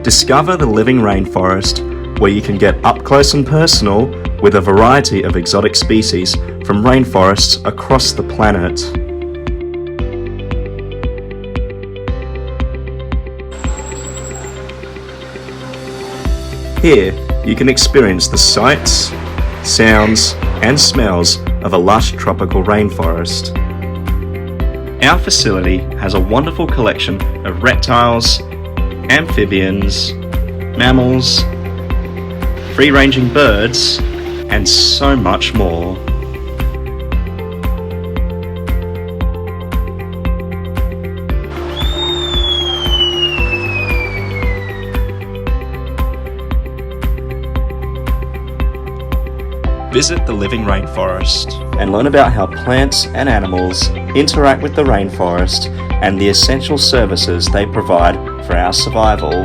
Discover the Living Rainforest, where you can get up close and personal with a variety of exotic species from rainforests across the planet. Here, you can experience the sights, sounds, and smells of a lush tropical rainforest. Our facility has a wonderful collection of reptiles, amphibians, mammals, free-ranging birds, and so much more. Visit the Living Rainforest and learn about how plants and animals interact with the rainforest and the essential services they provide for our survival.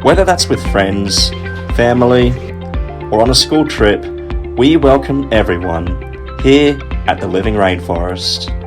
Whether that's with friends, family, or on a school trip, we welcome everyone here at the Living Rainforest.